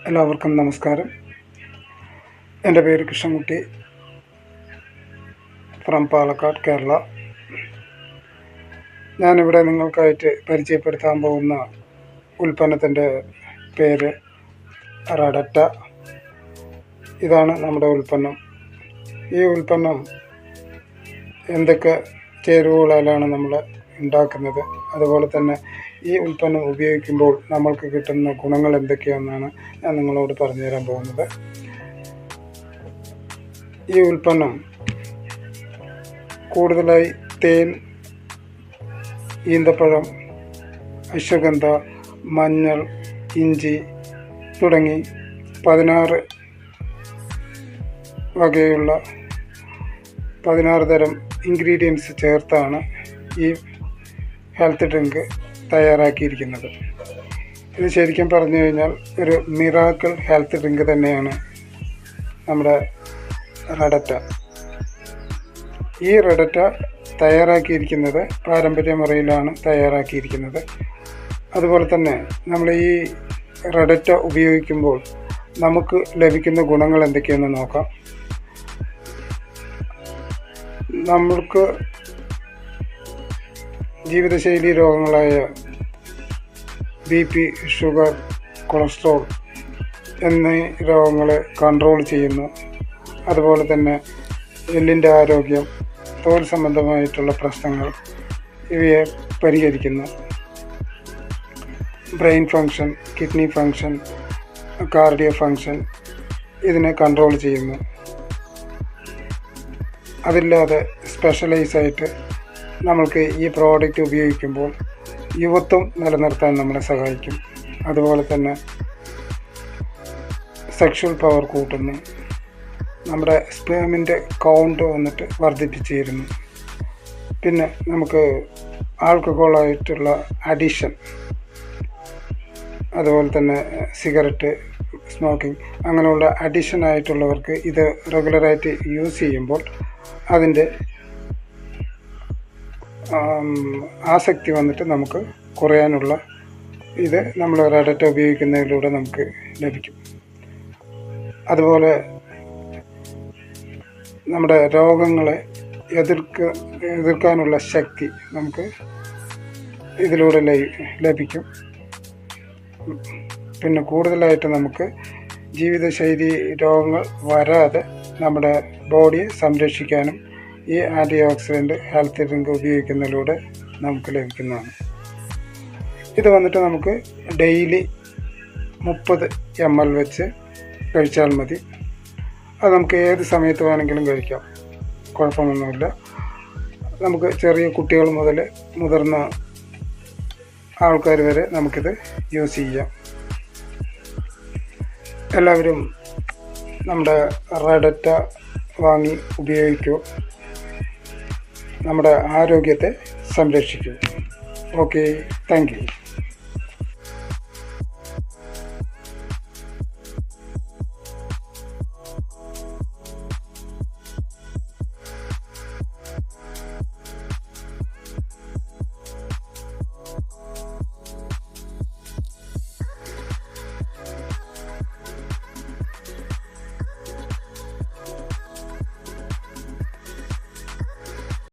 എല്ലാവർക്കും നമസ്കാരം. എൻ്റെ പേര് കൃഷ്ണൻകുട്ടി ഫ്രം പാലക്കാട്, കേരള. ഞാനിവിടെ നിങ്ങൾക്കായിട്ട് പരിചയപ്പെടുത്താൻ പോകുന്ന ഉൽപ്പന്നത്തിൻ്റെ പേര് റഡറ്റ. ഇതാണ് നമ്മുടെ ഉൽപ്പന്നം. ഈ ഉൽപ്പന്നം എന്തൊക്കെ ചേരുവകളാലാണ് നമ്മൾ ഉണ്ടാക്കുന്നത്, അതുപോലെ തന്നെ ഈ ഉൽപ്പന്നം ഉപയോഗിക്കുമ്പോൾ നമ്മൾക്ക് കിട്ടുന്ന ഗുണങ്ങൾ എന്തൊക്കെയാണെന്നാണ് ഞാൻ നിങ്ങളോട് പറഞ്ഞു തരാൻ പോകുന്നത്. ഈ ഉൽപ്പന്നം കൂടുതലായി തേൻ, ഈന്തപ്പഴം, അശ്വഗന്ധ, മഞ്ഞൾ, ഇഞ്ചി തുടങ്ങി 16 വകയുള്ള 16 തരം ഇൻഗ്രീഡിയൻസ് ചേർത്താണ് ഈ ഹെൽത്ത് ഡ്രിങ്ക് തയ്യാറാക്കിയിരിക്കുന്നത്. ഇത് ശരിക്കും പറഞ്ഞു കഴിഞ്ഞാൽ ഒരു മിറാക്കിൾ ഹെൽത്ത് ഡ്രിങ്ക് തന്നെയാണ് നമ്മുടെ റഡറ്റ. ഈ റഡറ്റ തയ്യാറാക്കിയിരിക്കുന്നത് പാരമ്പര്യ മുറയിലാണ് തയ്യാറാക്കിയിരിക്കുന്നത്. അതുപോലെ തന്നെ നമ്മൾ ഈ റഡറ്റ ഉപയോഗിക്കുമ്പോൾ നമുക്ക് ലഭിക്കുന്ന ഗുണങ്ങൾ എന്തൊക്കെയെന്ന് നോക്കാം. നമ്മൾക്ക് ജീവിതശൈലി രോഗങ്ങളായ BP, ഷുഗർ, കൊളസ്ട്രോൾ എന്നീ രോഗങ്ങളെ കൺട്രോൾ ചെയ്യുന്നു. അതുപോലെ തന്നെ എല്ലിൻ്റെ ആരോഗ്യം, തോൽ സംബന്ധമായിട്ടുള്ള പ്രശ്നങ്ങൾ ഇവയെ പരിഹരിക്കുന്നു. Brain function, kidney function, cardio function ഇതിനെ കൺട്രോൾ ചെയ്യുന്നു. അതില്ലാതെ സ്പെഷ്യലൈസായിട്ട് നമ്മൾക്ക് ഈ പ്രോഡക്റ്റ് ഉപയോഗിക്കുമ്പോൾ യുവത്വം നിലനിർത്താൻ നമ്മളെ സഹായിക്കും. അതുപോലെ തന്നെ സെക്ഷൽ പവർ കൂട്ടുന്നു. നമ്മുടെ സ്പേമിൻ്റെ കൗണ്ട് വന്നിട്ട് വർദ്ധിപ്പിച്ചിരുന്നു. പിന്നെ നമുക്ക് ആൽക്കഹോളായിട്ടുള്ള അഡിഷൻ, അതുപോലെ തന്നെ സിഗരറ്റ്, സ്മോക്കിംഗ് അങ്ങനെയുള്ള അഡിഷനായിട്ടുള്ളവർക്ക് ഇത് റെഗുലറായിട്ട് യൂസ് ചെയ്യുമ്പോൾ അതിൻ്റെ ആസക്തി വന്നിട്ട് നമുക്ക് കുറയാനുള്ള ഇത് നമ്മൾ റഡറ്റ ഉപയോഗിക്കുന്നതിലൂടെ നമുക്ക് ലഭിക്കും. അതുപോലെ നമ്മുടെ രോഗങ്ങളെ എതിർക്കാനുള്ള ശക്തി നമുക്ക് ഇതിലൂടെ ലഭിക്കും. പിന്നെ കൂടുതലായിട്ട് നമുക്ക് ജീവിതശൈലി രോഗങ്ങൾ വരാതെ നമ്മുടെ ബോഡിയെ സംരക്ഷിക്കാനും ഈ ആൻറ്റി ഓക്സിഡൻറ്റ് ഹെൽത്ത് ഡ്രിങ്ക് ഉപയോഗിക്കുന്നതിലൂടെ നമുക്ക് ലഭിക്കുന്നതാണ്. ഇത് വന്നിട്ട് നമുക്ക് ഡെയിലി 30 ml വെച്ച് കഴിച്ചാൽ മതി. അത് നമുക്ക് ഏത് സമയത്ത് വേണമെങ്കിലും കഴിക്കാം, കുഴപ്പമൊന്നുമില്ല. നമുക്ക് ചെറിയ കുട്ടികൾ മുതൽ മുതിർന്ന ആൾക്കാർ വരെ നമുക്കിത് യൂസ് ചെയ്യാം. എല്ലാവരും നമ്മുടെ റഡറ്റ വാങ്ങി ഉപയോഗിക്കൂ. നമ്മുടെ ആരോഗ്യത്തെ സംരക്ഷിക്കൂ. Okay, thank you.